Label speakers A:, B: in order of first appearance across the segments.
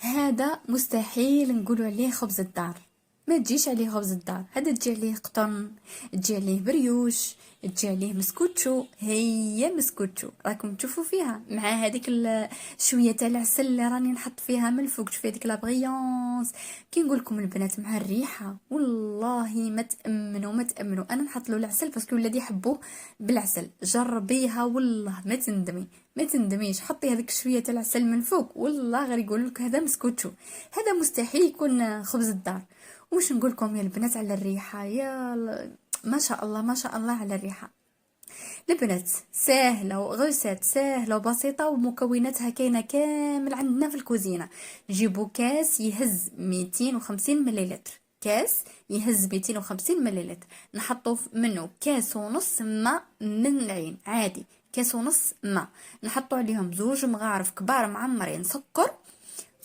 A: هذا مستحيل نقولوا عليه خبز الدار. ما تجيش عليه خبز الدار، هذا تجي عليه قطن، تجي عليه بريوش، تجي عليه مسكوتشو. هي مسكوتشو راكم تشوفوا فيها مع هذيك شويه تاع العسل اللي راني نحط فيها من الفوق. شوفي هذيك لابغيونس. كي نقول لكم البنات مع الريحه والله ما تامنوا ما تامنوا. انا نحط له العسل باسكو ولادي يحبوه بالعسل. جربيها والله ما تندمي ما تندميش. حطي هذيك شويه تاع العسل من فوق والله غير يقولوا لك هذا مسكوتشو. هذا مستحيل يكون خبز الدار. وش نقول لكم يا البنات على الريحه؟ ما شاء الله ما شاء الله على الريحه. البنات سهله وغوسات سهله وبسيطه ومكوناتها كاينه كامل عندنا في الكوزينه. نجيبو كاس يهز 250 مليلتر. كاس يهز 250 مليلتر. نحطو منه كاس ونص ماء من العين عادي. كاس ونص ماء. نحطو عليهم زوج مغارف كبار معمرين سكر.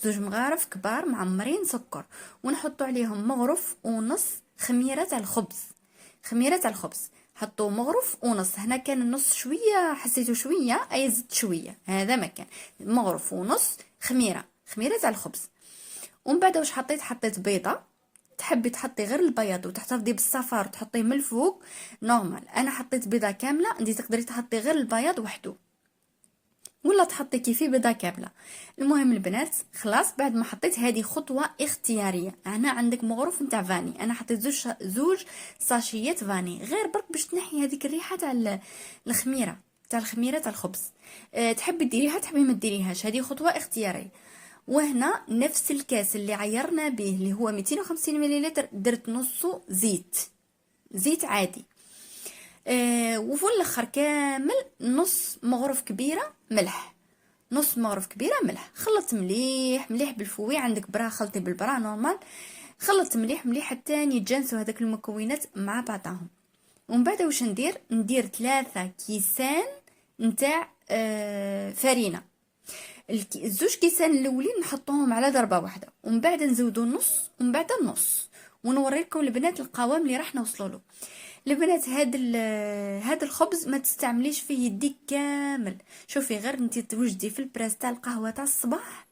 A: زوج مغارف كبار معمرين سكر. ونحطو عليهم مغرف ونص خميره تاع الخبز. خميره تاع الخبز حطوا مغرف ونص. هنا كان النص شويه حسيته شويه اي زدت شويه. هذا ما كان مغرف ونص خميره تاع الخبز. ومن بعد واش حطيت بيضه. تحبي تحطي غير البياض وتحتفظي بالصفار وتحطيه من الفوق نورمال. انا حطيت بيضه كامله. انت تقدري تحطي غير البياض وحده ولا تحطي كيفي بيضه كامله. المهم البنات خلاص بعد ما حطيت هذه خطوه اختياريه. هنا عندك مغرف نتاع فاني. انا حطيت زوج ساشيات فاني غير برك باش تنحي هذيك الريحه تاع الخميره تاع الخبز. تحبي ديريها تحبي ما ديريهاش. هذه خطوه اختياريه. وهنا نفس الكاس اللي عيرنا به اللي هو 250 مليلتر درت نصه زيت عادي. وفي الاخر كامل نص مغرف كبيره ملح. نص مغرف كبيره ملح. خلطت مليح مليح بالفوي. عندك برا خلطي بالبرا نورمال. خلطت مليح مليح حتى يتجانسوا هذاك المكونات مع بعضهم. ومن بعد واش ندير 3 كيسان نتاع فرينه. الزوج كيسان الاولين نحطوهم على ضربه واحده ومن بعد نزودوا النص ومن بعد النص. ونوريكم البنات القوام اللي راح نوصلوا له. البنات هذا الخبز ما تستعمليش فيه يديك كامل. شوفي غير انت توجدي في البريس تاع القهوه تاع الصباح.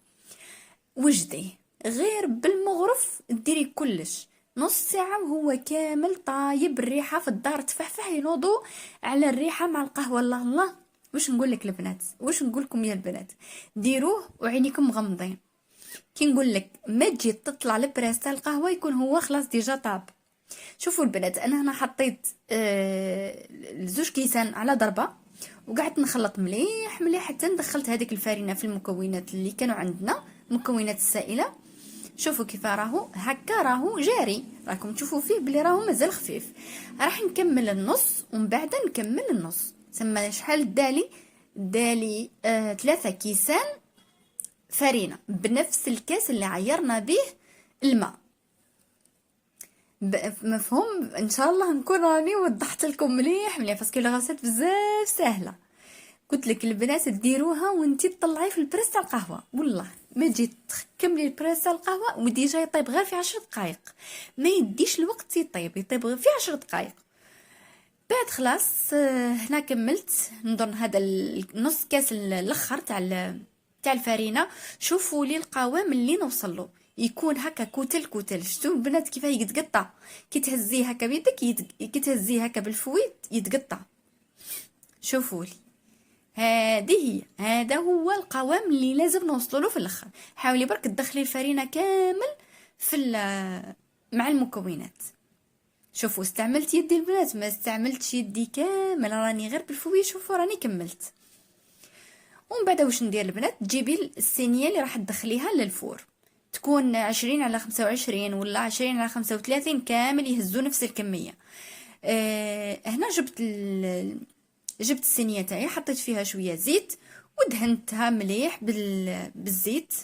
A: وجدي غير بالمغرف ديري كلش نص ساعه وهو كامل طايب. الريحه في الدار تفحفح ينوضوا على الريحه مع القهوه. الله الله واش نقول لك البنات واش نقول لكم يا البنات ديروه وعينيكم مغمضين. كي نقول لك ما تجي تطلع البريس تاع القهوه يكون هو خلاص ديجا طاب. شوفوا البنات انا هنا حطيت زوج كيسان على ضربه وقعدت نخلط مليح مليح حتى دخلت هذيك الفارينه في المكونات اللي كانوا عندنا المكونات السائله. شوفوا كيف راهو هكا راهو جاري. راكم تشوفوا فيه بلي راهو مازال خفيف. راح نكمل النص ومن بعد نكمل النص. سما شحال دالي 3 كيسان فرينه بنفس الكاس اللي عيرنا به الماء. مفهوم ان شاء الله نكون راني وضحت لكم مليح مليح باسكو الغاسات بزاف سهله. قلت لك البنات ديروها وانتي تطلعي في البريس تاع القهوه. والله ما تجي تكملي البريس تاع القهوه وديجا يطيب غير في 10 دقائق. ما يديش الوقت يطيب غير في 10 دقائق. بعد خلاص هنا كملت نظن هذا النص كاس الاخر تاع الفرينه. شوفوا لي القوام اللي نوصل له يكون هكا كوتل. شفتوا البنات كيف يتقطع. كي تهزيه هكا بيدك كي تهزيه هكا بالفويت يتقطع. شوفوا لي هذه هذا هو القوام اللي لازم نوصلوا له في الاخر. حاولي برك تدخلي الفرينه كامل مع المكونات. شوفوا استعملت يدي البنات ما استعملتش يدي كامل راني غير بالفوي. شوفوا راني كملت. ومن بعد واش ندير البنات تجيبي الصينيه اللي راح تدخليها للفور تكون 20 على 25 ولا 20 على 35 كامل يهزوا نفس الكميه. هنا جبت الصينيه تاعي حطيت فيها شويه زيت ودهنتها مليح بالزيت.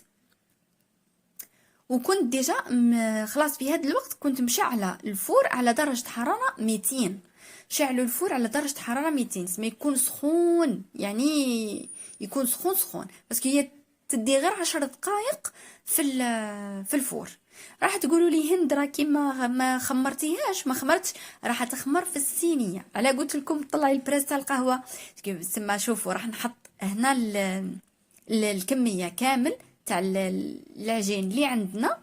A: وكنت ديجا خلاص في هذا الوقت كنت مشعله الفور على درجه حراره 200. شعلوا الفور على درجه حراره 200 ما يكون سخون يعني يكون سخون بس هي تدي غير 10 دقائق في الفور. راح تقولوا لي هند راكي ما خمرتيهاش. ما خمرتش راح تخمر في الصينيه. على قلت لكم طلعي البريس تاع القهوه. سما شوفوا راح نحط هنا الكميه كامل تاع العجين اللي عندنا.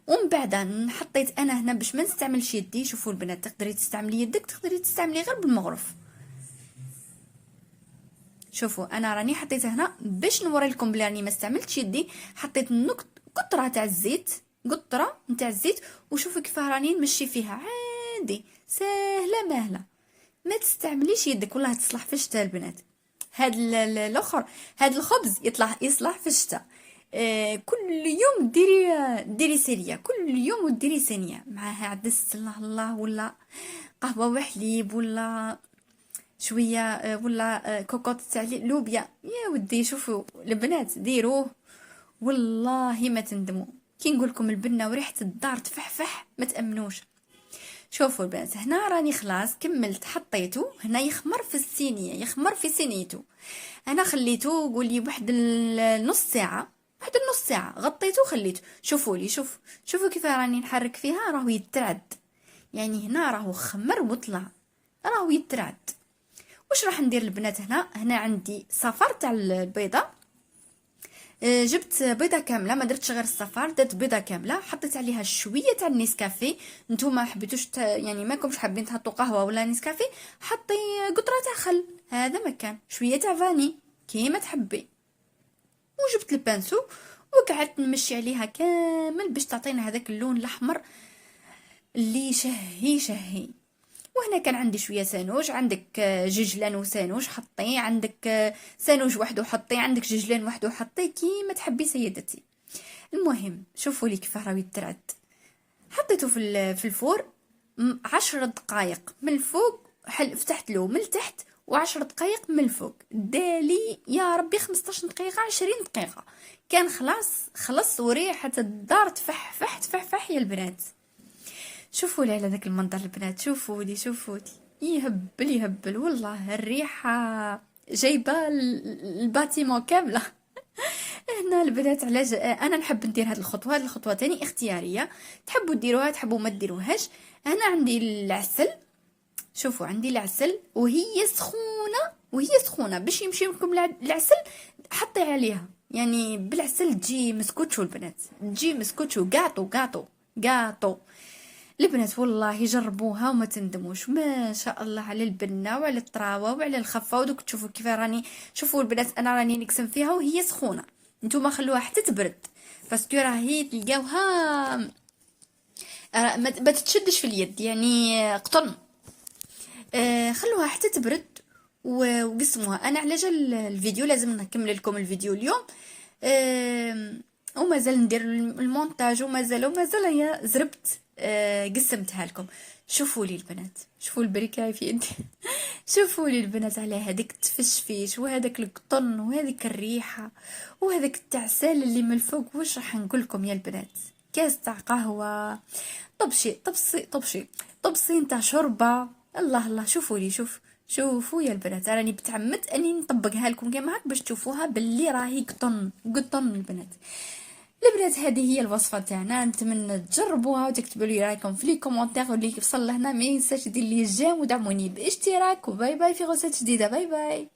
A: ومن بعد حطيت انا هنا باش ما نستعملش يدي. شوفوا البنات، تقدري تستعملي يدك، تقدري تستعملي غير بالمغرف. شوفوا انا راني حطيت هنا باش نوري لكم بلي راني ما استعملتش يدي. حطيت قطره تاع الزيت، قطره نتاع الزيت، وشوفوا كيف راني نمشي فيها عادي سهله مهله. ما تستعمليش يدك والله تصلح في الشتاء البنات. هاد الاخر، هاد الخبز يصلح في الشتاء. كل يوم ديري سيريا، كل يوم وديري صينيه معاها عدس الله الله، ولا قهوه وحليب، ولا شويه ولا كوكوط تاع لوبيا. يا ودي شوفوا البنات ديروه والله ما تندموا. كي نقول لكم البنه وريحه الدار تفحفح ما تامنوش. شوفوا البنات هنا راني خلاص كملت، حطيته هنا يخمر في الصينيه، يخمر في صينيته. انا خليته قولي واحد نص ساعه، واحد النص ساعه غطيته وخليته. شوفوا لي، شوفوا كيف راني نحرك فيها، راهو يترعد. يعني هنا راهو خمر وطلع، راهو يترعد. واش راح ندير البنات؟ هنا عندي صفار تاع البيضه. جبت بيضه كامله، ما درتش غير الصفار، درت بيضه كامله، حطيت عليها شويه تاع النسكافيه. نتوما حبيتوش يعني ماكمش حابين تحطوا قهوه ولا نسكافيه، حطي قطره تاع خل، هذا مكان شويه تاع فاني كيما تحبي. وجبت البانسو وقعدت نمشي عليها كامل باش تعطينا هذاك اللون الاحمر اللي شهي. وهنا كان عندي شويه سانوج، عندك ججلان وسانوج حطي، عندك سانوج وحده حطي، عندك ججلان وحده حطي، كيما تحبي سيدتي. المهم شوفوا لي كيف راهو يترعد. حطيته في الفور 10 دقائق من الفوق، فتحت له من التحت، و10 دقائق من الفوق. دالي يا ربي 15 دقيقه 20 دقيقه كان خلص وريحه الدار تفحفح يا البنات. شوفوا لي على ذاك المنظر البنات، شوفوا لي يهبل والله. الريحه جايبه الباتيمون كامله. هنا البنات علاش انا نحب ندير هذه الخطوه تاني اختياريه، تحبوا ديروها تحبوا ما ديروهاش. انا عندي العسل، شوفوا عندي العسل وهي سخونه باش يمشي لكم العسل حطي عليها. يعني بالعسل تجي مسكوتشو البنات، تجي مسكوتشو قاطو. البنات والله جربوها وما تندموش. ما شاء الله على البنه وعلى الطراوه وعلى الخفه. ودوك تشوفوا كيف راني، شوفوا البنات انا راني نقسم فيها وهي سخونه. نتوما خلوها حتى تبرد باسكو راهي تلقاوها ما تتشدش في اليد، يعني قطن. خلوها حتى تبرد وقسموها. انا على جال الفيديو لازم نكمل لكم الفيديو اليوم، ومازال ندير المونتاج، ومازال هي زربت قسمتها لكم. شوفوا لي البنات، شوفوا البريكاي في يدي. شوفوا لي البنات على هذيك التفشفيش وهذاك القطن وهذيك الريحه وهذاك التعسال اللي من الفوق. واش راح نقول لكم يا البنات؟ كاس تاع قهوه، طبسي نتاع شوربه، الله. شوفوا لي، شوفوا يا البنات، راني بتعمد اني نطبقها لكم كيما هاك باش تشوفوها باللي راهي قطن البنات. هذه هي الوصفه تاعنا، نتمنى تجربوها وتكتبوا لي رايكم في لي كومونتير. واللي وصل لهنا ما ينساش يدير لي جيم ودعموني باشتراك. وباي باي في غوصات جديده. باي باي.